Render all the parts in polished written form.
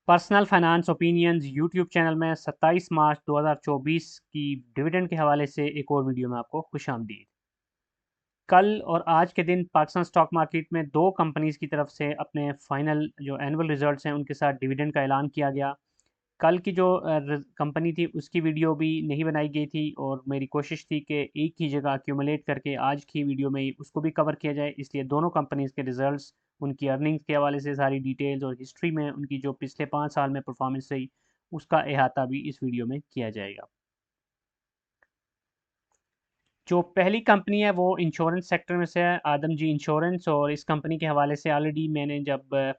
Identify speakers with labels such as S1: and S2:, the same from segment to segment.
S1: Personal finance opinions YouTube channel में 27 मार्च 2024 की dividend के हवाले से एक और वीडियो में आपको खुशामदीद। कल और आज के दिन पाकिस्तान स्टॉक मार्केट में दो कंपनीज़ की तरफ से अपने फाइनल जो एनुअल रिजल्ट्स हैं उनके साथ डिविडेंड का ऐलान किया गया। कल की जो कंपनी थी उसकी वीडियो भी नहीं बनाई गई थी और मेरी कोशिश थी कि एक ही जगह एक्यूमुलेट करके आज की वीडियो में उसको भी कवर किया जाए, इसलिए दोनों कंपनीज़ के रिजल्ट्स, उनकी अर्निंग्स के हवाले से सारी डिटेल्स और हिस्ट्री में उनकी जो पिछले 5 साल में परफॉर्मेंस रही उसका अहाता भी इस वीडियो में किया जाएगा। जो पहली कंपनी है वो इंश्योरेंस सेक्टर में से है, आदम जी इंश्योरेंस। और इस कंपनी के हवाले से ऑलरेडी मैंने जब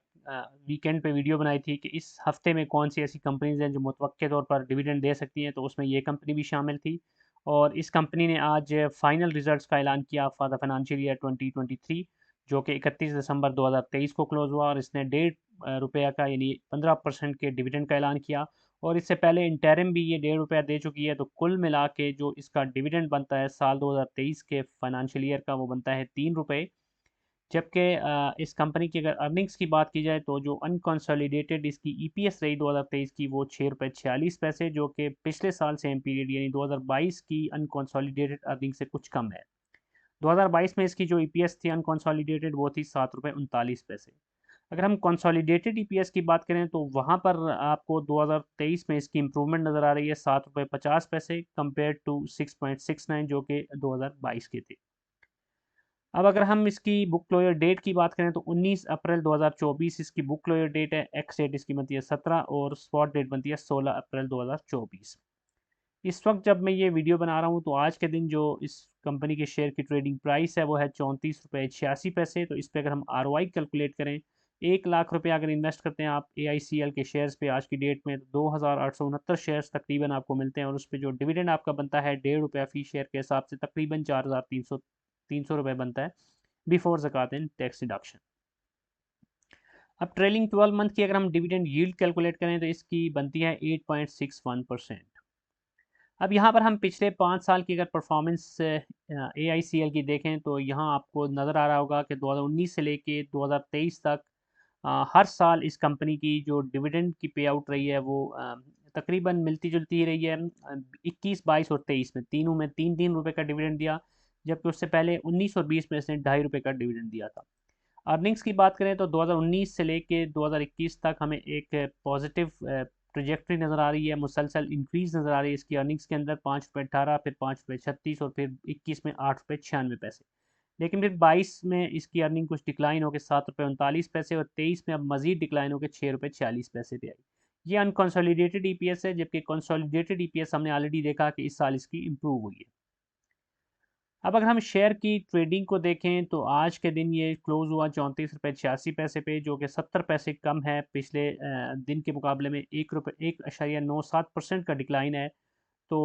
S1: वीकेंड पे वीडियो बनाई थी कि इस हफ्ते में कौन सी ऐसी कंपनीज हैं जो मुतवक्के तौर पर डिविडेंड दे सकती हैं, तो उसमें ये कंपनी भी शामिल थी। और इस कंपनी ने आज फाइनल रिजल्ट्स का ऐलान किया फॉर द फाइनेंशियल ईयर 2023, जो कि 31 दिसंबर 2023 को क्लोज हुआ। और इसने 1.5 रुपया का यानी 15% के डिविडेंड का ऐलान किया। और इससे पहले इंटरिम भी ये 1.5 रुपया दे चुकी है, तो कुल मिला के जो इसका डिविडेंड बनता है साल 2023 के फाइनेंशियल ईयर का, वो बनता है 3 रुपये। जबकि इस कंपनी की अगर अर्निंग्स की बात की जाए तो जो अनकंसोलिडेटेड इसकी ईपीएस रही 2023 की वो 6 रुपये 46 पैसे, जो कि पिछले साल सेम पीरियड यानी 2022 की अनकंसोलिडेटेड अर्निंग से कुछ कम है। 2022 में इसकी जो ईपीएस थी अनकंसोलिडेटेड वो थी 7 रुपये 39 पैसे। अगर हम कंसोलिडेटेड ईपीएस की बात करें तो वहाँ पर आपको 2023 में इसकी इंप्रूवमेंट नज़र आ रही है 7 रुपये 50 पैसे कंपेयर टू 6.69 जो कि 2022 के थे। अब अगर हम इसकी बुक क्लोजर डेट की बात करें तो 19 अप्रैल 2024 इसकी बुक क्लोजर डेट है। एक्स डेट इसकी बनती है 17 और स्पॉट डेट बनती है 16 अप्रैल 2024। इस वक्त जब मैं ये वीडियो बना रहा हूँ तो आज के दिन जो इस कंपनी के शेयर की ट्रेडिंग प्राइस है वो है 34 रुपये 86 पैसे। तो इस पर अगर हम ROI कैलकुलेट करें, 1 लाख रुपये अगर इन्वेस्ट करते हैं आप AICL के शेयर्स पे आज की डेट में, तो 2869 शेयर्स तकरीबन आपको मिलते हैं। और उस पर जो डिविडेंड आपका बनता है 1.5 रुपया फी शेयर के हिसाब से तकरीबन 4300 रुपये बनता है बिफोर ज़कात एंड टैक्स डिडक्शन। अब ट्रेलिंग 12 मंथ की अगर हम डिविडेंड यील्ड कैलकुलेट करें तो इसकी बनती है 8.61%। अब यहाँ पर हम पिछले 5 साल की अगर परफॉर्मेंस AICL की देखें तो यहाँ आपको नज़र आ रहा होगा कि 2019 से लेके 2023 तक हर साल इस कंपनी की जो डिविडेंड की पे आउट रही है वो तकरीबन मिलती जुलती ही रही है। 21, 22 और 23 में तीनों में 3-3 रुपये का डिविडेंड दिया, जबकि उससे पहले 19 और 20 में इसने 2.5 रुपये का डिविडेंड दिया था। अर्निंग्स की बात करें तो 2019 से लेके 2021 तक हमें एक पॉजिटिव ट्रजेक्ट्री नज़र आ रही है, मुसलसल इंक्रीज नज़र आ रही है इसकी अर्निंग्स के अंदर। 5 रुपये 18, फिर 5 रुपये 36 और फिर 21 में 8 रुपये 96 पैसे। लेकिन फिर 22 में इसकी अर्निंग कुछ डिक्लाइन होकर 7 रुपये 39 पैसे और 23 में अब मजीद डिक्लाइन होकर 6 रुपये 46 पैसे पे आई। ये अनकंसोलिडेटेड ईपीएस है, जबकि कंसोलिडेटेड ईपीएस हमने ऑलरेडी देखा कि इस साल इसकी इंप्रूव हुई है। अब अगर हम शेयर की ट्रेडिंग को देखें तो आज के दिन ये क्लोज हुआ 34 रुपये 86 पैसे पे, जो कि 70 पैसे कम है पिछले दिन के मुकाबले में। 1.97% का डिक्लाइन है। तो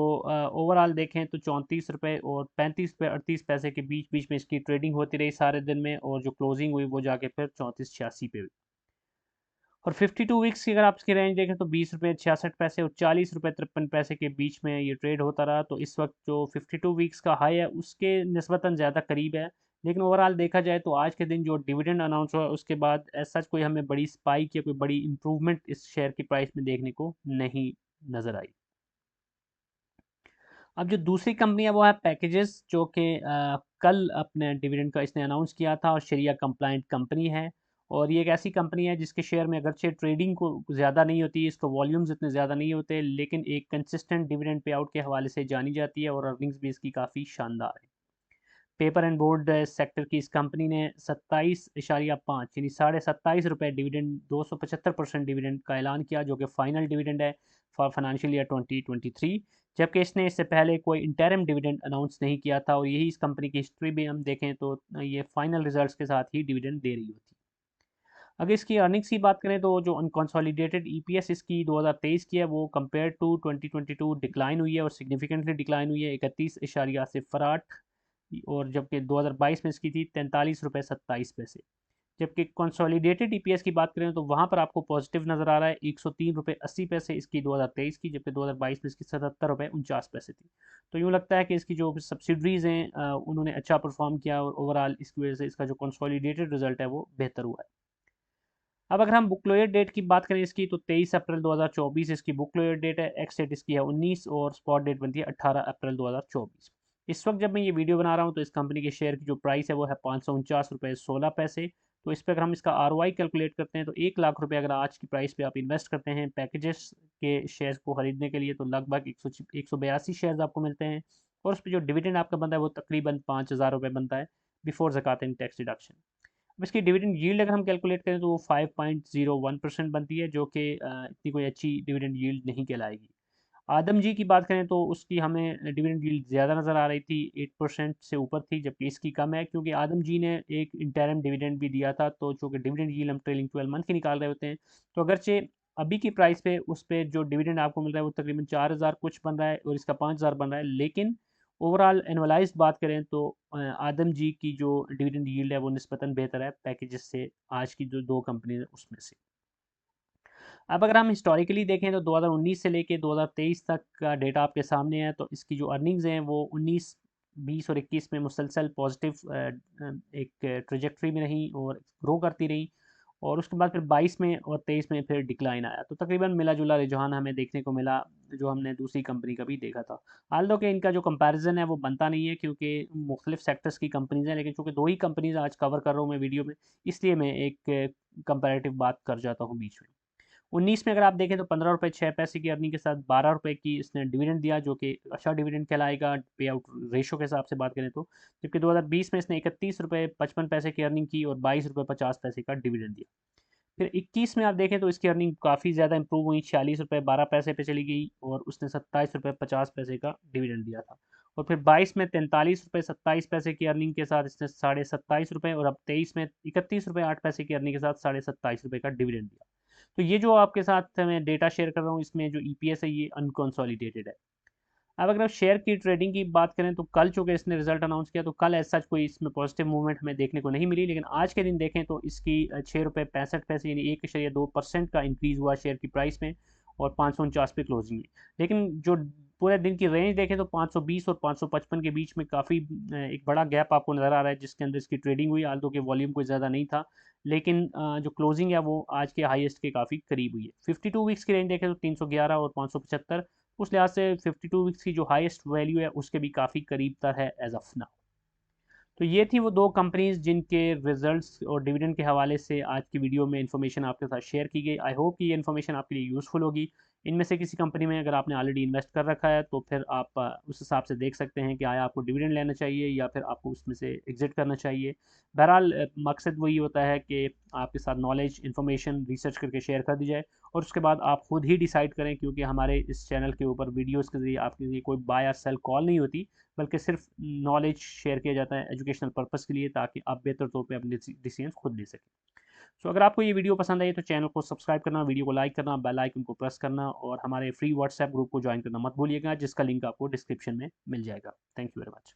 S1: ओवरऑल देखें तो 34 रुपये और 35 रुपये 38 पैसे के बीच बीच में इसकी ट्रेडिंग होती रही सारे दिन में, और जो क्लोजिंग हुई वो जाके फिर 34 86 पे हुई। और 52 वीक्स की अगर आप इसकी रेंज देखें तो 20 रुपये 66 पैसे और 40 रुपये 53 पैसे के बीच में ये ट्रेड होता रहा। तो इस वक्त जो 52 वीक्स का हाई है उसके निस्बतन ज़्यादा करीब है। लेकिन ओवरऑल देखा जाए तो आज के दिन जो डिविडेंड अनाउंस हुआ उसके बाद ऐसा कोई हमें बड़ी स्पाइक या कोई बड़ी इंप्रूवमेंट इस शेयर की प्राइस में देखने को नहीं नज़र आई। अब जो दूसरी कंपनी है वो है पैकेजेस, जो कि कल अपने डिविडेंड का इसने अनाउंस किया था और शरिया कंप्लाइंट कंपनी है। और ये एक ऐसी कंपनी है जिसके शेयर में अगरचे ट्रेडिंग को ज़्यादा नहीं होती, इसको वॉल्यूम्स इतने ज़्यादा नहीं होते, लेकिन एक कंसिस्टेंट डिविडेंड पे आउट के हवाले से जानी जाती है और अर्निंग्स भी इसकी काफ़ी शानदार है। पेपर एंड बोर्ड सेक्टर की इस कंपनी ने 27.5 यानी 27.5 रुपये डिविडेंड 275% डिविडेंड का ऐलान किया, जो कि फाइनल डिविडेंड है फॉर फाइनेंशियल ईयर 2023। जबकि इसने इससे पहले कोई इंटरिम डिविडेंड अनाउंस नहीं किया था, और यही इस कंपनी की हिस्ट्री भी हम देखें तो ये फाइनल रिजल्ट्स के साथ ही डिविडेंड दे रही होती। अगर इसकी अर्निंग्स की बात करें तो जो अनकंसोलिडेटेड ईपीएस इसकी 2023 की है वो कंपेयर टू 2022 डिक्लाइन हुई है, और सिग्निफिकेंटली डिक्लाइन हुई है 31.08। और जबकि 2022 में इसकी थी 43 रुपये 27 पैसे। जबकि कंसोलिडेटेड ईपीएस की बात करें तो वहाँ पर आपको पॉजिटिव नज़र आ रहा है 103 रुपये 80 पैसे इसकी 2023 की, जबकि 2022 में इसकी 77 रुपये 49 पैसे थी। तो यूँ लगता है कि इसकी जो सब्सिडरीज़ हैं उन्होंने अच्छा परफॉर्म किया, और ओवरऑल इसकी वजह से इसका जो कंसोलिडेटेड रिजल्ट है वो बेहतर हुआ है। अब अगर हम बुक क्लोजर डेट की बात करें इसकी, तो 23 अप्रैल 2024 इसकी बुक क्लोजर डेट है, एक्स डेट इसकी है 19 और स्पॉट डेट बनती है 18 अप्रैल 2024। इस वक्त जब मैं ये वीडियो बना रहा हूँ तो इस कंपनी के शेयर की जो प्राइस है वो है 549 रुपये 16 पैसे। तो इस पर अगर हम इसका ROI कैलकुलेट करते हैं तो 1 लाख रुपये अगर आज की प्राइस पे आप इन्वेस्ट करते हैं पैकेजेस के शेयर्स को खरीदने के लिए, तो लगभग 182 शेयर्स आपको मिलते हैं। और उस पर जो डिविडेंड आपका बनता है वो तकरीबन 5,000 रुपये बनता है बिफोर ज़कात एंड टैक्स डिडक्शन। अब इसकी डिविडेंड यील्ड अगर हम कैलकुलेट करें तो वो 5.01% बनती है, जो कि इतनी कोई अच्छी डिविडेंड यील्ड नहीं कहलाएगी। आदम जी की बात करें तो उसकी हमें डिविडेंड यील्ड ज़्यादा नज़र आ रही थी, 8% से ऊपर थी, जबकि इसकी कम है, क्योंकि आदम जी ने एक इंटरम डिविडेंड भी दिया था। तो जो कि डिविडेंड यील्ड हम ट्रेलिंग 12 मंथ की निकाल रहे होते हैं, तो अगरचे अभी की प्राइस पे उस पर जो डिविडेंड आपको मिल रहा है वो तकरीबन 4,000 कुछ बन रहा है और इसका 5,000 बन रहा है, लेकिन ओवरऑल एनुअलाइज्ड बात करें तो आदम जी की जो डिविडेंड यील्ड है वो निस्बतन बेहतर है पैकेजेस से, आज की जो दो कंपनी है उसमें से। अब अगर हम हिस्टोरिकली देखें तो 2019 से लेके 2023 तक का डेटा आपके सामने है। तो इसकी जो अर्निंग्स हैं वो 19, 20 और 21 में मुसलसल पॉजिटिव एक ट्रेजेक्ट्री में रही और ग्रो करती रही, और उसके बाद फिर 22 में और 23 में फिर डिक्लाइन आया। तो तकरीबन मिला जुला रुझान हमें देखने को मिला, जो हमने दूसरी कंपनी का भी देखा था। हाल दो कि इनका जो कंपैरिजन है वो बनता नहीं है, क्योंकि मुख्तलिफ सेक्टर्स की कंपनीज हैं, लेकिन चूँकि दो ही कंपनीज आज कवर कर रहा हूँ मैं वीडियो में, इसलिए मैं एक कंपैरेटिव बात कर जाता हूँ बीच में। 19 में अगर आप देखें तो 15 रुपये 6 पैसे की अर्निंग के साथ 12 रुपये की इसने डिविडेंड दिया, जो कि अच्छा डिविडेंड कहलाएगा पे आउट रेशो के हिसाब से बात करें तो। जबकि 2020 में इसने 31 रुपये 55 पैसे की अर्निंग की और 22 रुपये 50 पैसे का डिविडेंड दिया। फिर 21 में आप देखें तो इसकी अर्निंग काफ़ी ज़्यादा इंप्रूव हुई, 46 रुपये 12 पैसे पे चली गई और उसने 27 रुपये 50 पैसे का डिविडेंड दिया था। और फिर 22 में 43 रुपये 27 पैसे की अर्निंग के साथ इसने 27.5 रुपये, और अब 23 में 31 रुपये 8 पैसे की अर्निंग के साथ 27.5 रुपये का डिविडेंड दिया। तो ये जो आपके साथ मैं डेटा शेयर कर रहा हूँ, इसमें जो EPS है ये अनकंसोलिडेटेड है। अब अगर आप शेयर की ट्रेडिंग की बात करें तो कल चूँकि इसने रिजल्ट अनाउंस किया, तो कल एज सच कोई इसमें पॉजिटिव मूवमेंट हमें देखने को नहीं मिली, लेकिन आज के दिन देखें तो इसकी 6 रुपये 65 पैसे यानी 1.2% का इंक्रीज़ हुआ शेयर की प्राइस में, और 549 पे क्लोजिंग है। लेकिन जो पूरे दिन की रेंज देखें तो 520 और 555 के बीच में काफ़ी एक बड़ा गैप आपको नज़र आ रहा है, जिसके अंदर इसकी ट्रेडिंग हुई। आल्दो के वॉल्यूम कोई ज़्यादा नहीं था, लेकिन जो क्लोजिंग है वो आज के हाईएस्ट के काफ़ी करीब हुई है। 52 वीक्स की रेंज देखें तो 311 और 575, उस लिहाज से 52 वीक्स की जो हाईएस्ट वैल्यू है उसके भी काफ़ी करीब तर है एज ऑफ नाउ। तो ये थी वो दो कंपनीज जिनके रिजल्ट्स और डिविडेंड के हवाले से आज की वीडियो में इन्फॉर्मेशन आपके साथ शेयर की गई। आई होप कि ये इन्फॉर्मेशन आपके लिए यूज़फुल होगी। इनमें से किसी कंपनी में अगर आपने ऑलरेडी इन्वेस्ट कर रखा है तो फिर आप उस हिसाब से देख सकते हैं कि आया आपको डिविडेंड लेना चाहिए या फिर आपको उसमें से एग्जिट करना चाहिए। बहरहाल मकसद वही होता है कि आपके साथ नॉलेज इन्फॉर्मेशन रिसर्च करके शेयर कर दी जाए, और उसके बाद आप खुद ही डिसाइड करें, क्योंकि हमारे इस चैनल के ऊपर वीडियोज़ के ज़रिए आपके लिए कोई बाय या सेल कॉल नहीं होती, बल्कि सिर्फ नॉलेज शेयर किया जाता है एजुकेशनल पर्पज़ के लिए, ताकि आप बेहतर तौर पे अपने डिसीजन खुद ले सकें। सो अगर आपको ये वीडियो पसंद आई तो चैनल को सब्सक्राइब करना, वीडियो को लाइक करना, बेल आइकन को प्रेस करना, और हमारे फ्री व्हाट्सएप ग्रुप को ज्वाइन करना मत भूलिएगा, जिसका लिंक आपको डिस्क्रिप्शन में मिल जाएगा। Thank you very much.